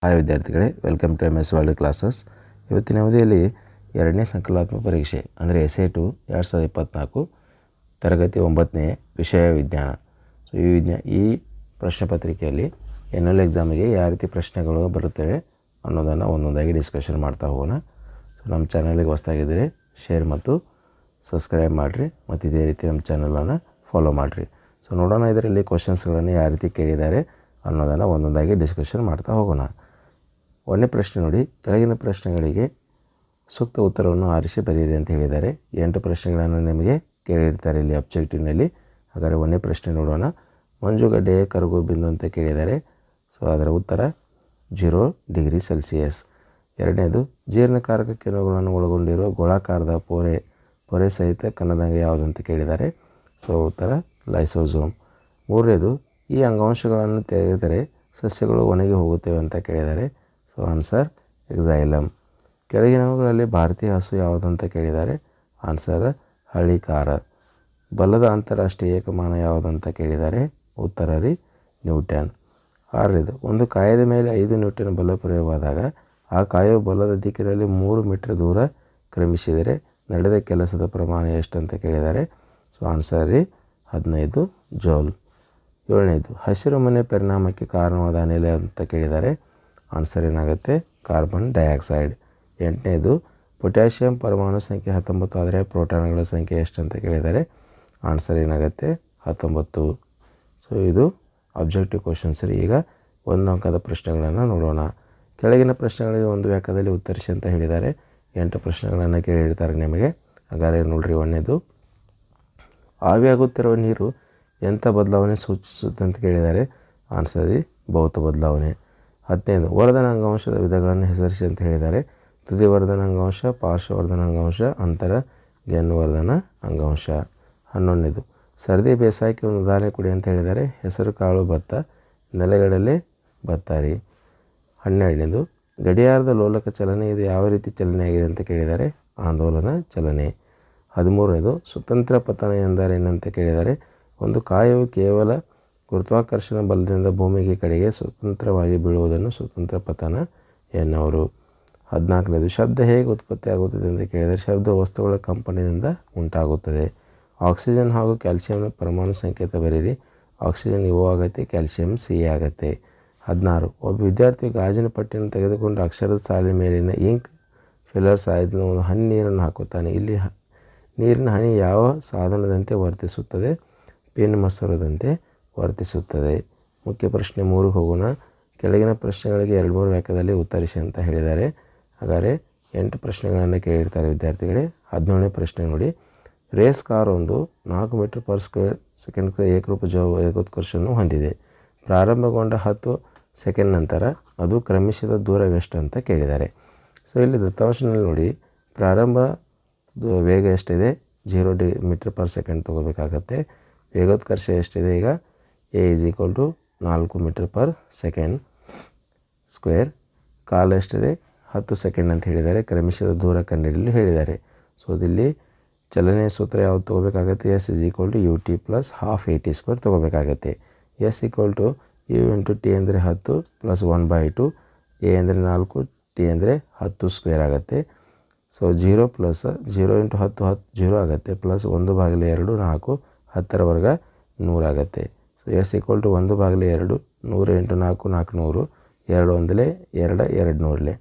Hi ವಿದ್ಯಾರ್ಥಿಗಳೇ, welcome to MS world classes. ಇವತ್ತಿನ ಅವಧಿಯಲ್ಲಿ 2ನೇ ಸಂಕಲನಾತ್ಮಕ ಪರೀಕ್ಷೆ ಅಂದರೆ SA2 2024 ತರಗತಿ 9ನೇ ವಿಷಯ ವಿಜ್ಞಾನ. ಸೊ ಈ ಪ್ರಶ್ನೆ ಪತ್ರಿಕೆಯಲ್ಲಿ ಎನ್ಯುವಲ್ ಎಕ್ಸಾಮಿಗೆ ಯಾವ ರೀತಿ ಪ್ರಶ್ನೆಗಳು ಬರುತ್ತವೆ ಅನ್ನೋದನ್ನು ಒಂದೊಂದಾಗಿ ಡಿಸ್ಕಷನ್ ಮಾಡ್ತಾ ಹೋಗೋಣ. ಸೊ ನಮ್ಮ ಚಾನಲ್ಗೆ ಹೊಸದಾಗಿದ್ದರೆ ಶೇರ್ ಮತ್ತು ಸಬ್ಸ್ಕ್ರೈಬ್ ಮಾಡಿರಿ ಮತ್ತು ಇದೇ ರೀತಿ ನಮ್ಮ ಚಾನಲನ್ನು ಫಾಲೋ ಮಾಡಿರಿ. ಸೊ ನೋಡೋಣ ಇದರಲ್ಲಿ ಕ್ವಶನ್ಸ್ಗಳನ್ನು ಯಾವ ರೀತಿ ಕೇಳಿದ್ದಾರೆ ಅನ್ನೋದನ್ನು ಒಂದೊಂದಾಗಿ ಡಿಸ್ಕಷನ್ ಮಾಡ್ತಾ ಹೋಗೋಣ. ಒಂದನೇ ಪ್ರಶ್ನೆ ನೋಡಿ, ಕೆಳಗಿನ ಪ್ರಶ್ನೆಗಳಿಗೆ ಸೂಕ್ತ ಉತ್ತರವನ್ನು ಆರಿಸಿ ಬರೆಯಿರಿ ಅಂತ ಹೇಳಿದ್ದಾರೆ. 8 ಪ್ರಶ್ನೆಗಳನ್ನು ನಿಮಗೆ ಕೇಳಿರ್ತಾರೆ ಇಲ್ಲಿ ಅಬ್ಜೆಕ್ಟಿವ್ನಲ್ಲಿ. ಹಾಗಾದರೆ ಒಂದನೇ ಪ್ರಶ್ನೆ ನೋಡೋಣ. ಮಂಜುಗಡ್ಡೆಯ ಕರಗು ಬಿಂದು ಅಂತ ಕೇಳಿದ್ದಾರೆ. ಸೊ ಅದರ ಉತ್ತರ 0 ಡಿಗ್ರಿ ಸೆಲ್ಸಿಯಸ್. ಎರಡನೇದು, ಜೀರ್ಣಕಾರಕ ಕಿಣ್ವಗಳನ್ನು ಒಳಗೊಂಡಿರುವ ಗೋಳಾಕಾರದ ಪೊರೆ ಸಹಿತ ಕನ್ನದಂಗ ಯಾವುದಂತ ಕೇಳಿದ್ದಾರೆ. ಸೊ ಉತ್ತರ ಲೈಸೋಸೋಮ್. ಮೂರನೇದು, ಈ ಅಂಗಾಂಶಗಳನ್ನು ತೆಗೆದರೆ ಸಸ್ಯಗಳು ಒಣಗಿ ಹೋಗುತ್ತವೆ ಅಂತ ಕೇಳಿದ್ದಾರೆ. So answer xylem. ಕೆಳಗಿನವುಗಳಲ್ಲಿ ಭಾರತೀಯ ಹಸು ಯಾವುದಂತ ಕೇಳಿದ್ದಾರೆ. ಆನ್ಸರ್ ಹಳ್ಳಿಕಾರ. ಬಲದ ಅಂತಾರಾಷ್ಟ್ರೀಯ ಏಕಮಾನ ಯಾವುದಂತ ಕೇಳಿದ್ದಾರೆ. ಉತ್ತರ ನ್ಯೂಟನ್. ಆರನೇದು, ಒಂದು ಕಾಯದ ಮೇಲೆ 5 ನ್ಯೂಟನ್ ಬಲ ಪ್ರಯೋಗವಾದಾಗ ಆ ಕಾಯು ಬಲದ ದಿಕ್ಕಿನಲ್ಲಿ 3 ಮೀಟರ್ ದೂರ ಕ್ರಮಿಸಿದರೆ ನಡೆದ ಕೆಲಸದ ಪ್ರಮಾಣ ಎಷ್ಟು ಅಂತ ಕೇಳಿದ್ದಾರೆ. So answer 15 joule. ಏಳನೇದು, ಹಸಿರು ಮನೆ ಪರಿಣಾಮಕ್ಕೆ ಕಾರಣವಾದ ಅನಿಲ ಅಂತ ಕೇಳಿದ್ದಾರೆ. ಆನ್ಸರ್ ಏನಾಗುತ್ತೆ, ಕಾರ್ಬನ್ ಡೈಆಕ್ಸೈಡ್. ಎಂಟನೇದು, ಪೊಟ್ಯಾಷಿಯಂ ಪರಮಾಣು ಸಂಖ್ಯೆ 19 ಆದರೆ ಪ್ರೋಟಾನ್ಗಳ ಸಂಖ್ಯೆ ಎಷ್ಟು ಅಂತ ಕೇಳಿದ್ದಾರೆ. ಆನ್ಸರ್ ಏನಾಗುತ್ತೆ, 19. ಸೊ ಇದು ಅಬ್ಜೆಕ್ಟಿವ್ ಕ್ವಶನ್ಸ್. ಈಗ 1 ಅಂಕದ ಪ್ರಶ್ನೆಗಳನ್ನು ನೋಡೋಣ. ಕೆಳಗಿನ ಪ್ರಶ್ನೆಗಳಿಗೆ 1 ವಾಕ್ಯದಲ್ಲಿ ಉತ್ತರಿಸಿ ಅಂತ ಹೇಳಿದ್ದಾರೆ. 8 ಪ್ರಶ್ನೆಗಳನ್ನು ಕೇಳಿರ್ತಾರೆ ನಿಮಗೆ. ಹಾಗಾದರೆ ನೋಡ್ರಿ, ಒಂದನೇದು, ಆವಿಯಾಗುತ್ತಿರುವ ನೀರು ಎಂಥ ಬದಲಾವಣೆ ಸೂಚಿಸುತ್ತಂತ ಕೇಳಿದ್ದಾರೆ. ಆನ್ಸರ್ ಭೌತ ಬದಲಾವಣೆ. 15, ವರ್ಧನ ಅಂಗಾಂಶದ ವಿಧಗಳನ್ನು ಹೆಸರಿಸಿ ಅಂತ ಹೇಳಿದ್ದಾರೆ. ತುದಿ ವರ್ಧನ ಅಂಗಾಂಶ, ಪಾರ್ಶ್ವವರ್ಧನ ಅಂಗಾಂಶ, ಅಂತರ ಗೆನ್ನುವರ್ಧನ ಅಂಗಾಂಶ. 11ನೇದು, ಸರದಿ ಬೇಸಾಯಕ್ಕೆ ಒಂದು ಉದಾಹರಣೆ ಕೊಡಿ ಅಂತ ಹೇಳಿದ್ದಾರೆ. ಹೆಸರು ಕಾಳು ಭತ್ತ, ನೆಲಗಡಲೆ ಭತ್ತ 12ನೇದು, ಗಡಿಯಾರದ ಲೋಲಕ ಚಲನೆ ಇದು ಯಾವ ರೀತಿ ಚಲನೆಯಾಗಿದೆ ಅಂತ ಕೇಳಿದ್ದಾರೆ. ಆಂದೋಲನ ಚಲನೆ. 13ನೇದು, ಸ್ವತಂತ್ರ ಪತನ ಎಂದರೇನಂತ ಕೇಳಿದ್ದಾರೆ. ಒಂದು ಕಾಯವು ಕೇವಲ ಗುರುತ್ವಾಕರ್ಷಣ ಬಲದಿಂದ ಭೂಮಿಗೆ ಕಡೆಗೆ ಸ್ವತಂತ್ರವಾಗಿ ಬೀಳುವುದನ್ನು ಸ್ವತಂತ್ರ ಪತನ ಎನ್ನುವರು. 14ನೇದು, ಶಬ್ದ ಹೇಗೆ ಉತ್ಪತ್ತಿ ಆಗುತ್ತದೆ ಅಂತ ಕೇಳಿದರೆ. ಶಬ್ದ ವಸ್ತುಗಳ ಕಂಪನದಿಂದ ಉಂಟಾಗುತ್ತದೆ. ಆಕ್ಸಿಜನ್ ಹಾಗೂ ಕ್ಯಾಲ್ಸಿಯಂನ ಪರಮಾಣು ಸಂಕೇತ ಬರೀರಿ. ಆಕ್ಸಿಜನ್ O ಆಗುತ್ತೆ, ಕ್ಯಾಲ್ಸಿಯಂ C ಆಗುತ್ತೆ. 16, ಒಬ್ಬ ವಿದ್ಯಾರ್ಥಿ ಗಾಜಿನ ಪಟ್ಟಿಯನ್ನು ತೆಗೆದುಕೊಂಡು ಅಕ್ಷರದ ಸಾಲಿನ ಮೇಲಿನ ಇಂಕ್ ಫಿಲ್ಲರ್ಸ್ ಆಯ್ದ ಒಂದು ಹನಿ ನೀರನ್ನು ಹಾಕುತ್ತಾನೆ. ಇಲ್ಲಿ ನೀರಿನ ಹನಿ ಯಾವ ಸಾಧನದಂತೆ ವರ್ತಿಸುತ್ತದೆ. ಪೆನ್ ಮಸೂರದಂತೆ ವರ್ತಿಸುತ್ತದೆ. ಮುಖ್ಯ ಪ್ರಶ್ನೆ 3 ಹೋಗೋಣ. ಕೆಳಗಿನ ಪ್ರಶ್ನೆಗಳಿಗೆ 2-3 ವಾಕ್ಯದಲ್ಲಿ ಉತ್ತರಿಸಿ ಅಂತ ಹೇಳಿದ್ದಾರೆ. ಹಾಗಾದರೆ 8 ಪ್ರಶ್ನೆಗಳನ್ನು ಕೇಳಿರ್ತಾರೆ ವಿದ್ಯಾರ್ಥಿಗಳೇ. 17ನೇ ಪ್ರಶ್ನೆ ನೋಡಿ, ರೇಸ್ ಕಾರ್ ಒಂದು 4 ಮೀಟರ್ ಪರ್ ಸ್ಕ್ವೇರ್ ಸೆಕೆಂಡ್ ಏಕರೂಪ ವೇಗೋತ್ಕರ್ಷವನ್ನು ಹೊಂದಿದೆ. ಪ್ರಾರಂಭಗೊಂಡ 10 ಸೆಕೆಂಡ್ ನಂತರ ಅದು ಕ್ರಮಿಸಿದ ದೂರವೆಷ್ಟು ಅಂತ ಕೇಳಿದ್ದಾರೆ. ಸೊ ಇಲ್ಲಿ ದತ್ತಾಂಶನಲ್ಲಿ ನೋಡಿ, ಪ್ರಾರಂಭ ವೇಗ ಎಷ್ಟಿದೆ, 0 ಮೀಟರ್ ಪರ್ ಸೆಕೆಂಡ್ ತೊಗೋಬೇಕಾಗತ್ತೆ. ವೇಗೋತ್ಕರ್ಷ ಎಷ್ಟಿದೆ, ಈಗ A = 4 metre per second square. ಕಾಲ ಎಷ್ಟಿದೆ, 10 ಸೆಕೆಂಡ್ ಅಂತ ಹೇಳಿದ್ದಾರೆ. ಕ್ರಮಿಸಿದ ದೂರ ಕಂಡುಹಿಡಿಯಲು ಹೇಳಿದ್ದಾರೆ. ಸೊ ಇಲ್ಲಿ ಚಲನೆಯ ಸೂತ್ರ ಯಾವುದು ತೊಗೋಬೇಕಾಗತ್ತೆ. S = ut + ½ at² ತೊಗೋಬೇಕಾಗತ್ತೆ. S = u × t ಅಂದರೆ 10 + 1/2. A ಅಂದರೆ 4, t ಅಂದರೆ 10 ಸ್ಕ್ವೇರ್ ಆಗುತ್ತೆ. ಸೊ 0 + 0 × 10 0 ಆಗುತ್ತೆ, ಪ್ಲಸ್ 1/2 4, 10ರ ವರ್ಗ 100 ಆಗುತ್ತೆ. So S = 1/2, 100 × 4 400, 2 1 2 200.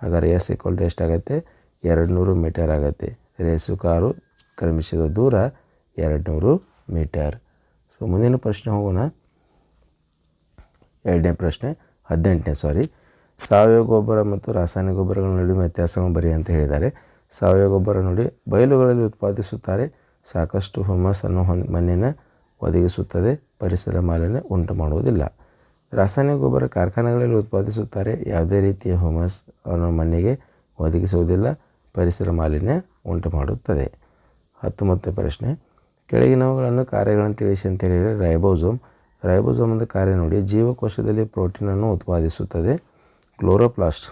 ಹಾಗಾದರೆ S = ಎಷ್ಟಾಗುತ್ತೆ, 200 ಮೀಟರ್ ಆಗುತ್ತೆ. ರೇಸು ಕಾರು ಕ್ರಮಿಸಿದ ದೂರ 200 ಮೀಟರ್. ಸೊ ಮುಂದಿನ ಪ್ರಶ್ನೆ ಹೋಗೋಣ. 2ನೇ ಪ್ರಶ್ನೆ 18ನೇ ಸಾವಯವ ಗೊಬ್ಬರ ಮತ್ತು ರಾಸಾಯನಿಕ ಗೊಬ್ಬರಗಳ ನಡುವೆ ವ್ಯತ್ಯಾಸವನ್ನು ಬರೆಯಿ ಅಂತ ಹೇಳಿದ್ದಾರೆ. ಸಾವಯವ ಗೊಬ್ಬರ ನೋಡಿ, ಬಯಲುಗಳಲ್ಲಿ ಉತ್ಪಾದಿಸುತ್ತಾರೆ. ಸಾಕಷ್ಟು ಹುಮ್ಮಸ್ ಅನ್ನು ಮಣ್ಣಿನ ಒದಗಿಸುತ್ತದೆ. ಪರಿಸರ ಮಾಲಿನ್ಯ ಉಂಟು ಮಾಡುವುದಿಲ್ಲ. ರಾಸಾಯನಿಕ ಗೊಬ್ಬರ ಕಾರ್ಖಾನೆಗಳಲ್ಲಿ ಉತ್ಪಾದಿಸುತ್ತಾರೆ. ಯಾವುದೇ ರೀತಿಯ ಹುಮ್ಮಸ್ ಅನ್ನು ಮಣ್ಣಿಗೆ ಒದಗಿಸುವುದಿಲ್ಲ. ಪರಿಸರ ಮಾಲಿನ್ಯ ಉಂಟು ಮಾಡುತ್ತದೆ. 19ನೇ ಪ್ರಶ್ನೆ, ಕೆಳಗಿನವುಗಳನ್ನು ಕಾರ್ಯಗಳನ್ನು ತಿಳಿಸಿ ಅಂತ ಹೇಳಿದರೆ. ರೈಬೋಸೋಮ್ ಅಂತ ಕಾರ್ಯ ನೋಡಿ, ಜೀವಕೋಶದಲ್ಲಿ ಪ್ರೋಟೀನನ್ನು ಉತ್ಪಾದಿಸುತ್ತದೆ. ಕ್ಲೋರೋಪ್ಲಾಸ್ಟ್.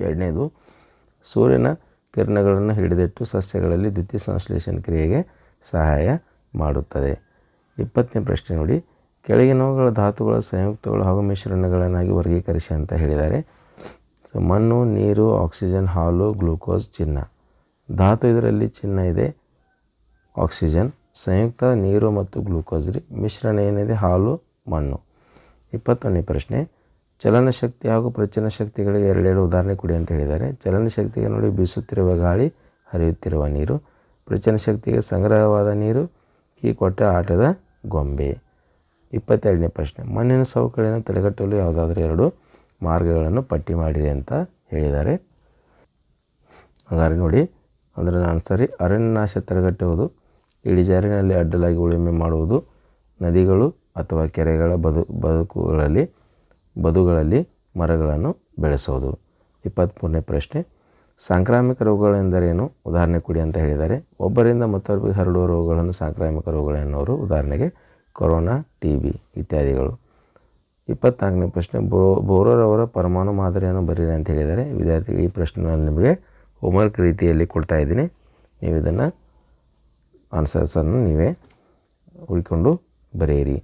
2ನೇದು, ಸೂರ್ಯನ ಕಿರಣಗಳನ್ನು ಹಿಡಿದಿಟ್ಟು ಸಸ್ಯಗಳಲ್ಲಿ ದ್ಯುತಿ ಸಂಶ್ಲೇಷಣ ಕ್ರಿಯೆಗೆ ಸಹಾಯ ಮಾಡುತ್ತದೆ. 20ನೇ ಪ್ರಶ್ನೆ ನೋಡಿ, ಕೆಳಗಿನವುಗಳ ಧಾತುಗಳ ಸಂಯುಕ್ತಗಳು ಹಾಗೂ ಮಿಶ್ರಣಗಳನ್ನಾಗಿ ವರ್ಗೀಕರಿಸಿ ಅಂತ ಹೇಳಿದ್ದಾರೆ. ಸೊ ಮಣ್ಣು, ನೀರು, ಆಕ್ಸಿಜನ್, ಹಾಲು, ಗ್ಲೂಕೋಸ್, ಚಿನ್ನ. ಧಾತು ಇದರಲ್ಲಿ ಚಿನ್ನ ಇದೆ, ಆಕ್ಸಿಜನ್, ಸಂಯುಕ್ತ ನೀರು ಮತ್ತು ಗ್ಲೂಕೋಸ್ ರೀ. ಮಿಶ್ರಣ ಏನಿದೆ ಹಾಲು, ಮಣ್ಣು. 21ನೇ ಪ್ರಶ್ನೆ, ಚಲನಶಕ್ತಿ ಹಾಗೂ ಪ್ರಚನ ಶಕ್ತಿಗಳಿಗೆ ಎರಡೆರಡು ಉದಾಹರಣೆ ಕೊಡಿ ಅಂತ ಹೇಳಿದ್ದಾರೆ. ಚಲನಶಕ್ತಿಗೆ ನೋಡಿ ಬೀಸುತ್ತಿರುವ ಗಾಳಿ, ಹರಿಯುತ್ತಿರುವ ನೀರು. ಪ್ರಚನ ಶಕ್ತಿಗೆ ಸಂಗ್ರಹವಾದ ನೀರು, ಕೀ ಕೊಟ್ಟ ಆಟದ ಗೊಂಬೆ. 22ನೇ ಪ್ರಶ್ನೆ, ಮಣ್ಣಿನ ಸವಕಳಿಯನ್ನು ತಡೆಗಟ್ಟಲು ಯಾವುದಾದ್ರೂ ಎರಡು ಮಾರ್ಗಗಳನ್ನು ಪಟ್ಟಿ ಮಾಡಿರಿ ಅಂತ ಹೇಳಿದ್ದಾರೆ. ಹಾಗಾದ್ರೆ ನೋಡಿ ಅಂದರೆ ಆನ್ಸರಿ ಅರಣ್ಯನಾಶ ತಡೆಗಟ್ಟುವುದು, ಇಳಿಜಾರಿನಲ್ಲಿ ಅಡ್ಡಲಾಗಿ ಉಳುಮೆ ಮಾಡುವುದು, ನದಿಗಳು ಅಥವಾ ಕೆರೆಗಳ ಬದುಗಳಲ್ಲಿ ಮರಗಳನ್ನು ಬೆಳೆಸೋದು. 23ನೇ ಪ್ರಶ್ನೆ, ಸಾಂಕ್ರಾಮಿಕ ರೋಗಗಳೆಂದರೇನು, ಉದಾಹರಣೆ ಕೊಡಿ ಅಂತ ಹೇಳಿದ್ದಾರೆ. ಒಬ್ಬರಿಂದ ಮತ್ತೊಬ್ಬರಿಗೆ ಹರಡುವ ರೋಗಗಳನ್ನು ಸಾಂಕ್ರಾಮಿಕ ರೋಗಗಳೆನ್ನುವರು. ಉದಾಹರಣೆಗೆ ಕೊರೋನಾ, ಟಿ.ಬಿ ಇತ್ಯಾದಿಗಳು. 24ನೇ ಪ್ರಶ್ನೆ, ಬೋರರವರ ಪರಮಾಣು ಮಾದರಿಯನ್ನು ಬರೀರಿ ಅಂತ ಹೇಳಿದ್ದಾರೆ. ವಿದ್ಯಾರ್ಥಿಗಳು ಈ ಪ್ರಶ್ನೆಗಳನ್ನು ನಿಮಗೆ ಹೋಮ್ವರ್ಕ್ ರೀತಿಯಲ್ಲಿ ಕೊಡ್ತಾ ಇದ್ದೀನಿ. ನೀವು ಇದನ್ನು ಆನ್ಸರ್ಸನ್ನು ನೀವೇ ಹುಡುಕೊಂಡು ಬರೆಯಿರಿ.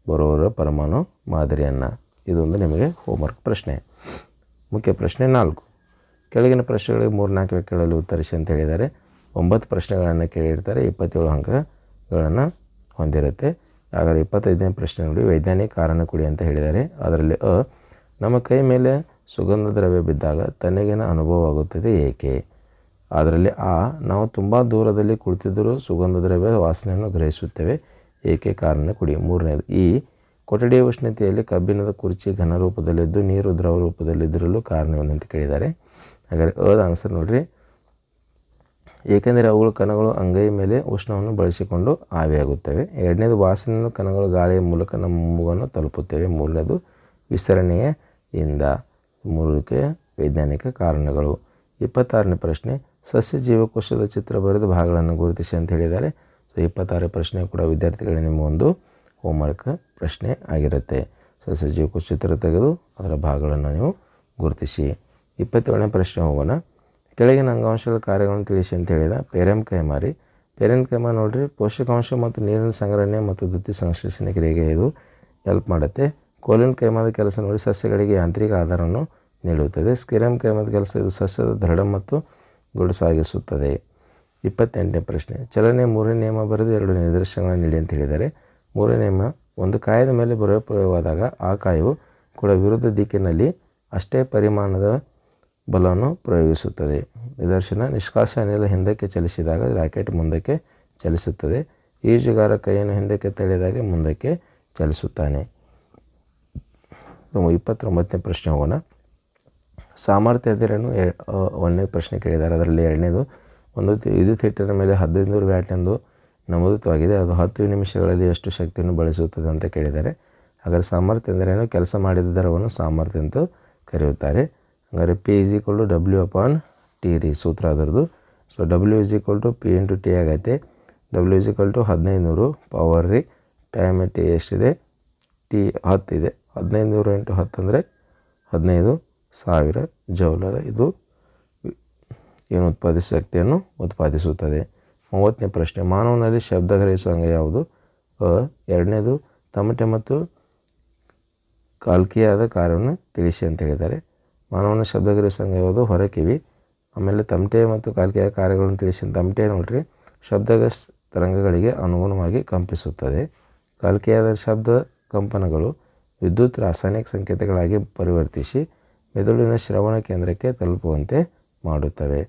ಬೋರವರ ಪರಮಾಣು ಮಾದರಿಯನ್ನು. ಇದೊಂದು ನಿಮಗೆ ಹೋಮ್ವರ್ಕ್ ಪ್ರಶ್ನೆ. ಮುಖ್ಯ ಪ್ರಶ್ನೆ 4, ಕೆಳಗಿನ ಪ್ರಶ್ನೆಗಳಿಗೆ 3-4 ವಾಕ್ಯಗಳಲ್ಲಿ ಉತ್ತರಿಸಿ ಅಂತ ಹೇಳಿದ್ದಾರೆ. 9 ಪ್ರಶ್ನೆಗಳನ್ನು ಕೇಳಿರ್ತಾರೆ, 27 ಅಂಕಗಳನ್ನು ಹೊಂದಿರುತ್ತೆ. ಹಾಗಾದರೆ 25ನೇ ಪ್ರಶ್ನೆ ನೋಡಿ, ವೈಜ್ಞಾನಿಕ ಕಾರಣ ಕೊಡಿ ಅಂತ ಹೇಳಿದ್ದಾರೆ. ಅದರಲ್ಲಿ ನಮ್ಮ ಕೈ ಮೇಲೆ ಸುಗಂಧ ದ್ರವ್ಯ ಬಿದ್ದಾಗ ತಣ್ಣಗಿನ ಅನುಭವವಾಗುತ್ತದೆ ಏಕೆ? ಅದರಲ್ಲಿ ನಾವು ತುಂಬ ದೂರದಲ್ಲಿ ಕುಳಿತಿದ್ದರೂ ಸುಗಂಧ ದ್ರವ್ಯ ವಾಸನೆಯನ್ನು ಗ್ರಹಿಸುತ್ತೇವೆ ಏಕೆ? ಕಾರಣ ಕೊಡಿ. 3ನೇದು, ಈ ಕೊಠಡಿಯ ಉಷ್ಣತೆಯಲ್ಲಿ ಕಬ್ಬಿಣದ ಕುರ್ಚಿ ಘನ ರೂಪದಲ್ಲಿದ್ದು ನೀರು ದ್ರವ ರೂಪದಲ್ಲಿದ್ದಿರಲು ಕಾರಣವೇನು ಅಂತ ಕೇಳಿದ್ದಾರೆ. ಹಾಗಾದರೆ ಆನ್ಸರ್ ನೋಡಿರಿ, ಏಕೆಂದರೆ ಅವುಗಳ ಕಣಗಳು ಅಂಗೈ ಮೇಲೆ ಉಷ್ಣವನ್ನು ಬಳಸಿಕೊಂಡು ಆವಿಯಾಗುತ್ತವೆ. 2ನೇದು, ವಾಸನೆಯನ್ನು ಕಣಗಳು ಗಾಳಿಯ ಮೂಲಕ ನಮ್ಮ ಮೂಗನ್ನು ತಲುಪುತ್ತವೆ. 3ನೇದು, ವಿಸ್ತರಣೆಯಿಂದ. 3ಕ್ಕೆ ವೈಜ್ಞಾನಿಕ ಕಾರಣಗಳು. 26ನೇ ಪ್ರಶ್ನೆ, ಸಸ್ಯ ಜೀವಕೋಶದ ಚಿತ್ರ ಬರೆದು ಭಾಗಗಳನ್ನು ಗುರುತಿಸಿ ಅಂತ ಹೇಳಿದ್ದಾರೆ. ಸೊ 26 ಪ್ರಶ್ನೆ ಕೂಡ ವಿದ್ಯಾರ್ಥಿಗಳಿಗೆ ನಿಮ್ಮ ಒಂದು ಹೋಮ್ವರ್ಕ್ ಪ್ರಶ್ನೆ ಆಗಿರುತ್ತೆ. ಸಸ್ಯ ಜೀವಕೋಶ ಚಿತ್ರ ತೆಗೆದು ಅದರ ಭಾಗಗಳನ್ನು ನೀವು ಗುರುತಿಸಿ. 27ನೇ ಪ್ರಶ್ನೆ ಹೋಗೋಣ. ಕೆಳಗಿನ ಅಂಗಾಂಶಗಳ ಕಾರ್ಯಗಳನ್ನು ತಿಳಿಸಿ ಅಂತ ಹೇಳಿದ. ಪೇರೆನ್ಕೈಮಾ ನೋಡಿರಿ, ಪೋಷಕಾಂಶ ಮತ್ತು ನೀರಿನ ಸಂಗ್ರಹಣೆ ಮತ್ತು ದ್ಯುತಿ ಸಂಶ್ಲೇಷಣೆ ಕ್ರಿಯೆಗೆ ಇದು ಹೆಲ್ಪ್ ಮಾಡುತ್ತೆ. ಕೋಲಿನ್ಕೈಮಾದ ಕೆಲಸ ನೋಡಿ, ಸಸ್ಯಗಳಿಗೆ ಯಾಂತ್ರಿಕ ಆಧಾರವನ್ನು ನೀಡುತ್ತದೆ. ಸ್ಕಿರೆನ್ಕೈಮಾದ ಕೆಲಸ ಇದು ಸಸ್ಯದ ದೃಢ ಮತ್ತು ಗುಡುಸಾಗಿಸುತ್ತದೆ. 28ನೇ ಪ್ರಶ್ನೆ, ಚಲನೆಯ 3ನೇ ನಿಯಮ ಬರೆದು 2 ನಿದರ್ಶನಗಳನ್ನು ನೀಡಿ ಅಂತ ಹೇಳಿದ್ದಾರೆ. 3ನೇ ನಿಯಮ, ಒಂದು ಕಾಯದ ಮೇಲೆ ಬರೆಯುವ ಪ್ರಯೋಗವಾದಾಗ ಆ ಕಾಯವು ಕೂಡ ವಿರುದ್ಧ ದಿಕ್ಕಿನಲ್ಲಿ ಅಷ್ಟೇ ಪರಿಮಾಣದ ಬಲವನ್ನು ಪ್ರಯೋಗಿಸುತ್ತದೆ. ನಿದರ್ಶನ, ನಿಷ್ಕಾಸ ಅನಿಲ ಹಿಂದಕ್ಕೆ ಚಲಿಸಿದಾಗ ರಾಕೆಟ್ ಮುಂದಕ್ಕೆ ಚಲಿಸುತ್ತದೆ. ಈಜುಗಾರ ಕೈಯನ್ನು ಹಿಂದಕ್ಕೆ ತಳ್ಳಿದಾಗ ಮುಂದಕ್ಕೆ ಚಲಿಸುತ್ತಾನೆ. 29ನೇ ಪ್ರಶ್ನೆ ಹೋಗೋಣ. ಸಾಮರ್ಥ್ಯ ಎಂದರೇನು? 1ನೇ ಪ್ರಶ್ನೆ ಕೇಳಿದ್ದಾರೆ. ಅದರಲ್ಲಿ 2ನೇದು, ಒಂದು ವಿದ್ಯುತ್ ಹೀಟರ್ ಮೇಲೆ 15 ವ್ಯಾಟ್ ಎಂದು ನಮೂದಿತವಾಗಿದೆ. ಅದು 10 ನಿಮಿಷಗಳಲ್ಲಿ ಎಷ್ಟು ಶಕ್ತಿಯನ್ನು ಬಳಸುತ್ತದೆ ಅಂತ ಕೇಳಿದ್ದಾರೆ. ಹಾಗಾದರೆ ಸಾಮರ್ಥ್ಯ ಎಂದರೇನು? ಕೆಲಸ ಮಾಡಿದ ದರವನ್ನು ಸಾಮರ್ಥ್ಯ ಅಂತ ಕರೆಯುತ್ತಾರೆ. ಹಾಗಾದರೆ P=W/T ರೀ ಸೂತ್ರ ಅದರದ್ದು. ಸೊ W=P × T ಆಗೈತೆ. W=1500 ಪವರ್ ರೀ. ಟೈಮ್ T ಎಷ್ಟಿದೆ? T 10 ಇದೆ. 1500 × 10 ಅಂದರೆ 15,000 ಜೌಲ್. ಇದು ಏನು ಉತ್ಪಾದಿಸುವ ಶಕ್ತಿಯನ್ನು ಉತ್ಪಾದಿಸುತ್ತದೆ. 30ನೇ ಪ್ರಶ್ನೆ, ಮಾನವನಲ್ಲಿ ಶಬ್ದ ಗ್ರಹಿಸುವ ಅಂಗ ಯಾವುದು? 2ನೇದು, ತಮಟೆ ಮತ್ತು ಕಾಲ್ಕಿಯಾದ ಕಾರ್ಯವನ್ನು ತಿಳಿಸಿ ಅಂತ ಹೇಳಿದ್ದಾರೆ. ಮಾನವನ ಶಬ್ದ ಗ್ರಹಿಸುವ ಅಂಗ ಯಾವುದು? ಹೊರಕಿವಿ. ಆಮೇಲೆ ತಮಟೆ ಮತ್ತು ಕಾಲ್ಕಿಯಾದ ಕಾರ್ಯಗಳನ್ನು ತಿಳಿಸಿ. ತಮಟೆ ನೋಡ್ರಿ, ಶಬ್ದ ತರಂಗಗಳಿಗೆ ಅನುಗುಣವಾಗಿ ಕಂಪಿಸುತ್ತದೆ. ಕಾಲ್ಕಿಯಾದ ಶಬ್ದ ಕಂಪನಗಳು ವಿದ್ಯುತ್ ರಾಸಾಯನಿಕ ಸಂಕೇತಗಳಾಗಿ ಪರಿವರ್ತಿಸಿ ಮೆದುಳಿನ ಶ್ರವಣ ಕೇಂದ್ರಕ್ಕೆ ತಲುಪುವಂತೆ ಮಾಡುತ್ತವೆ.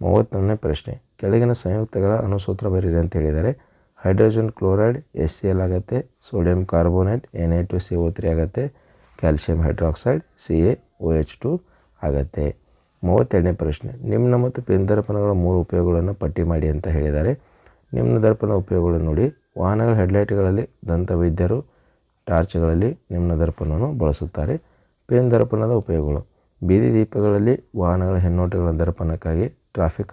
31ನೇ ಪ್ರಶ್ನೆ, ಕೆಳಗಿನ ಸಂಯುಕ್ತಗಳ ಅಣುಸೂತ್ರ ಬರೀರಿ ಅಂತ ಹೇಳಿದ್ದಾರೆ. ಹೈಡ್ರೋಜನ್ ಕ್ಲೋರೈಡ್ HCl ಆಗುತ್ತೆ. ಸೋಡಿಯಂ ಕಾರ್ಬೋನೇಟ್ Na2CO3 ಆಗುತ್ತೆ. ಕ್ಯಾಲ್ಸಿಯಂ ಹೈಡ್ರಾಕ್ಸೈಡ್ CaOH2 ಆಗುತ್ತೆ. 32ನೇ ಪ್ರಶ್ನೆ, ನಿಮ್ನ ಮತ್ತು ಪಿನ್ ದರ್ಪಣಗಳ 3 ಉಪಯೋಗಗಳನ್ನು ಪಟ್ಟಿ ಮಾಡಿ ಅಂತ ಹೇಳಿದ್ದಾರೆ. ನಿಮ್ನ ದರ್ಪಣ ಉಪಯೋಗಗಳನ್ನು ನೋಡಿ. ವಾಹನಗಳ ಹೆಡ್ಲೈಟ್ಗಳಲ್ಲಿ ದಂತವೈದ್ಯರು ಟಾರ್ಚ್ಗಳಲ್ಲಿ ನಿಮ್ನ ದರ್ಪಣವನ್ನು ಬಳಸುತ್ತಾರೆ. ಪಿನ್ ದರ್ಪಣದ ಉಪಯೋಗಗಳು, ಬೀದಿ ದೀಪಗಳಲ್ಲಿ, ವಾಹನಗಳ ಹಿನ್ನೋಟಗಳ ದರ್ಪಣಕ್ಕಾಗಿ, ಟ್ರಾಫಿಕ್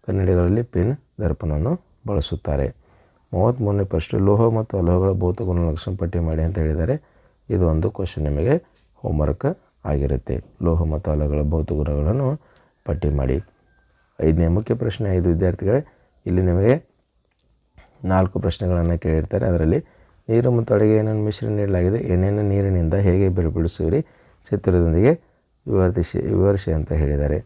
ಕನ್ನಡಿಗಳಲ್ಲಿ ಪಿನ್ ದರ್ಪಣವನ್ನು ಬಳಸುತ್ತಾರೆ. 33ನೇ ಪ್ರಶ್ನೆ, ಲೋಹ ಮತ್ತು ಅಲೋಹಗಳ ಭೌತ ಗುಣಲಕ್ಷಣ ಪಟ್ಟಿ ಮಾಡಿ ಅಂತ ಹೇಳಿದ್ದಾರೆ. ಇದು ಒಂದು ಕ್ವಶನ್ ನಿಮಗೆ ಹೋಮ್ವರ್ಕ್ ಆಗಿರುತ್ತೆ. ಲೋಹ ಮತ್ತು ಅಲೋಹಗಳ ಭೌತ ಗುಣಗಳನ್ನು ಪಟ್ಟಿ ಮಾಡಿ. 5ನೇ ಮುಖ್ಯ ಪ್ರಶ್ನೆ 5 ವಿದ್ಯಾರ್ಥಿಗಳೇ, ಇಲ್ಲಿ ನಿಮಗೆ 4 ಪ್ರಶ್ನೆಗಳನ್ನು ಕೇಳಿರ್ತಾರೆ. ಅದರಲ್ಲಿ ನೀರು ಮತ್ತು ಅಡುಗೆಯನ್ನು ಮಿಶ್ರಣ ನೀಡಲಾಗಿದೆ. ಎಣ್ಣೆಯನ್ನು ನೀರಿನಿಂದ ಹೇಗೆ ಬೇರ್ಪಡಿಸುವಿರಿ? ಚಿತ್ರದೊಂದಿಗೆ ವಿವರಿಸಿ ಅಂತ ಹೇಳಿದ್ದಾರೆ.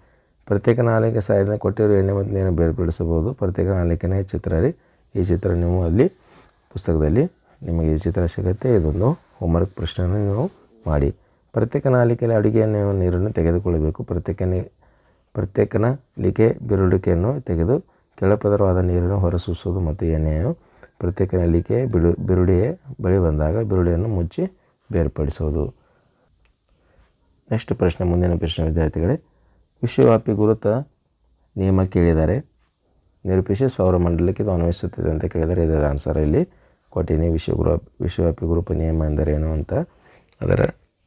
ಪ್ರತ್ಯೇಕ ನಾಲಿಕೆ ಸಹಾಯದಿಂದ ಕೊಟ್ಟಿರುವ ಎಣ್ಣೆ ಮತ್ತು ನೀರನ್ನು ಬೇರ್ಪಡಿಸಬಹುದು. ಪ್ರತ್ಯೇಕ ನಾಲಿಕೆನೇ ಚಿತ್ರ ರೀ. ಈ ಚಿತ್ರ ನೀವು ಅಲ್ಲಿ ಪುಸ್ತಕದಲ್ಲಿ ನಿಮಗೆ ಈ ಚಿತ್ರ ಸಿಗುತ್ತೆ. ಇದೊಂದು ಹೋಮ್ವರ್ಕ್ ಪ್ರಶ್ನೆಯನ್ನು ನೀವು ಮಾಡಿ. ಪ್ರತ್ಯೇಕ ನಾಲಿಕೆಯಲ್ಲಿ ಅಡುಗೆಯನ್ನು ನೀರನ್ನು ತೆಗೆದುಕೊಳ್ಳಬೇಕು. ಪ್ರತ್ಯೇಕ ನಾಲಿಕೆ ಬಿರುಡಿಕೆಯನ್ನು ತೆಗೆದು ಕೆಳಪದರವಾದ ನೀರನ್ನು ಹೊರಸೂಸುವುದು ಮತ್ತು ಎಣ್ಣೆಯನ್ನು ಪ್ರತ್ಯೇಕ ನಾಲಿಕೆ ಬಿರುಡಿಯ ಬಳಿ ಬಂದಾಗ ಬಿರುಡಿಯನ್ನು ಮುಚ್ಚಿ ಬೇರ್ಪಡಿಸುವುದು. ನೆಕ್ಸ್ಟ್ ಪ್ರಶ್ನೆ, ಮುಂದಿನ ಪ್ರಶ್ನೆ ವಿದ್ಯಾರ್ಥಿಗಳೇ, ವಿಶ್ವವ್ಯಾಪಿ ಗುರುತ ನಿಯಮ ಕೇಳಿದ್ದಾರೆ. ನಿರೂಪಿಸಿ ಸೌರಮಂಡಲಕ್ಕೆ ಇದು ಅನ್ವಯಿಸುತ್ತದೆ ಅಂತ ಕೇಳಿದರೆ ಇದರ ಆನ್ಸರ್ ಇಲ್ಲಿ ಕೊಟ್ಟಿನಿ. ವಿಶ್ವವ್ಯಾಪಿ ಗುರುತ ನಿಯಮ ಎಂದರೇನು ಅಂತ ಅದರ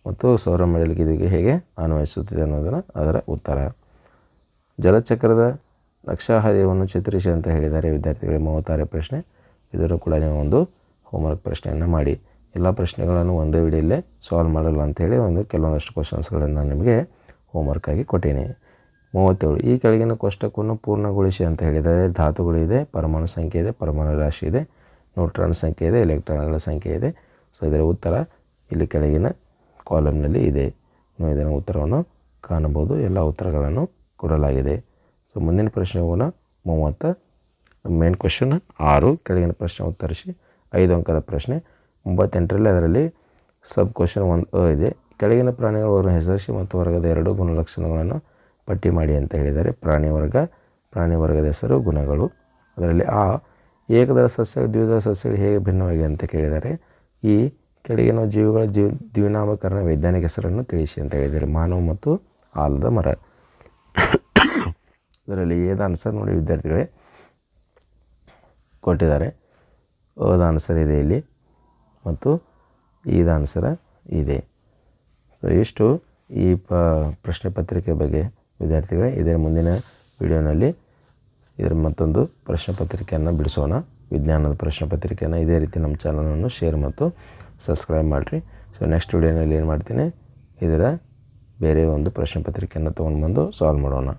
ಮತ್ತು ಸೌರಮಂಡಲಕ್ಕೆ ಇದು ಹೇಗೆ ಅನ್ವಯಿಸುತ್ತದೆ ಅನ್ನೋದನ್ನು ಅದರ ಉತ್ತರ. ಜಲಚಕ್ರದ ನಕ್ಷಾಹರ್ಯವನ್ನು ಚಿತ್ರಿಸಿ ಅಂತ ಹೇಳಿದ್ದಾರೆ ವಿದ್ಯಾರ್ಥಿಗಳಿಗೆ. 36 ಪ್ರಶ್ನೆ. ಇದನ್ನು ಕೂಡ ನೀವು ಒಂದು ಹೋಮ್ವರ್ಕ್ ಪ್ರಶ್ನೆಯನ್ನು ಮಾಡಿ. ಎಲ್ಲ ಪ್ರಶ್ನೆಗಳನ್ನು ಒಂದೇ ವಿಡಿಯೋಲ್ಲೇ ಸಾಲ್ವ್ ಮಾಡಲ್ಲ ಅಂಥೇಳಿ ಕೆಲವೊಂದಷ್ಟು ಕ್ವಶನ್ಸ್ಗಳನ್ನು ನಿಮಗೆ ಹೋಮ್ವರ್ಕಾಗಿ ಕೊಟ್ಟೀನಿ. 37 ಈ ಕೆಳಗಿನ ಕೋಷ್ಟಕವನ್ನು ಪೂರ್ಣಗೊಳಿಸಿ ಅಂತ ಹೇಳಿದರೆ ಧಾತುಗಳಿದೆ, ಪರಮಾಣು ಸಂಖ್ಯೆ ಇದೆ, ಪರಮಾಣು ರಾಶಿ ಇದೆ, ನ್ಯೂಟ್ರಾನ್ ಸಂಖ್ಯೆ ಇದೆ, ಎಲೆಕ್ಟ್ರಾನ್ಗಳ ಸಂಖ್ಯೆ ಇದೆ. ಸೊ ಇದರ ಉತ್ತರ ಇಲ್ಲಿ ಕೆಳಗಿನ ಕಾಲಮ್ನಲ್ಲಿ ಇದೆ. ನೀವು ಇದನ್ನು ಉತ್ತರವನ್ನು ಕಾಣಬಹುದು. ಎಲ್ಲ ಉತ್ತರಗಳನ್ನು ಕೊಡಲಾಗಿದೆ. ಸೊ ಮುಂದಿನ ಪ್ರಶ್ನೆ ಹೋಗೋಣ. 30 ಮೇನ್ ಕ್ವಶನ್ 6 ಕೆಳಗಿನ ಪ್ರಶ್ನೆ ಉತ್ತರಿಸಿ. 5 ಅಂಕದ ಪ್ರಶ್ನೆ. 38ರಲ್ಲಿ ಅದರಲ್ಲಿ ಸಬ್ ಕ್ವಶನ್ 1 ಇದೆ. ಕೆಳಗಿನ ಪ್ರಾಣಿಗಳನ್ನು ಹೆಸರಿಸಿ ಮತ್ತು ವರ್ಗದ 2 ಗುಣಲಕ್ಷಣಗಳನ್ನು ಪಟ್ಟಿ ಮಾಡಿ ಅಂತ ಹೇಳಿದ್ದಾರೆ. ಪ್ರಾಣಿ ವರ್ಗದ ಹೆಸರು, ಗುಣಗಳು. ಅದರಲ್ಲಿ ಏಕದಳ ಸಸ್ಯಗಳು ದ್ವಿದಳ ಸಸ್ಯಗಳು ಹೇಗೆ ಭಿನ್ನವಾಗಿ ಅಂತ ಕೇಳಿದ್ದಾರೆ. ಈ ಕೆಳಗಿನ ಜೀವಿಗಳ ದ್ವಿನಾಮಕರಣ ವೈಜ್ಞಾನಿಕ ಹೆಸರನ್ನು ತಿಳಿಸಿ ಅಂತ ಹೇಳಿದ್ದಾರೆ. ಮಾನವ ಮತ್ತು ಆಲದ ಮರ. ಇದರಲ್ಲಿ ಏದ ಆನ್ಸರ್ ನೋಡಿ ವಿದ್ಯಾರ್ಥಿಗಳೇ ಕೊಟ್ಟಿದ್ದಾರೆ. ಅದ ಆನ್ಸರ್ ಇದೆ ಇಲ್ಲಿ ಮತ್ತು ಈದ ಆನ್ಸರ್ ಇದೆ. ಸೊ ಇಷ್ಟು ಈ ಪ್ರಶ್ನೆ ಪತ್ರಿಕೆ ಬಗ್ಗೆ ವಿದ್ಯಾರ್ಥಿಗಳೇ. ಇದರ ಮುಂದಿನ ವಿಡಿಯೋನಲ್ಲಿ ಇದರ ಮತ್ತೊಂದು ಪ್ರಶ್ನೆ ಪತ್ರಿಕೆಯನ್ನು ಬಿಡಿಸೋಣ. ವಿಜ್ಞಾನದ ಪ್ರಶ್ನೆ ಪತ್ರಿಕೆಯನ್ನು ಇದೇ ರೀತಿ ನಮ್ಮ ಚಾನಲನ್ನು ಶೇರ್ ಮತ್ತು ಸಬ್ಸ್ಕ್ರೈಬ್ ಮಾಡಿರಿ. ಸೊ ನೆಕ್ಸ್ಟ್ ವಿಡಿಯೋನಲ್ಲಿ ಏನು ಮಾಡ್ತೀನಿ, ಇದರ ಬೇರೆ ಒಂದು ಪ್ರಶ್ನೆ ಪತ್ರಿಕೆಯನ್ನು ತೊಗೊಂಡು ಬಂದು ಸಾಲ್ವ್ ಮಾಡೋಣ.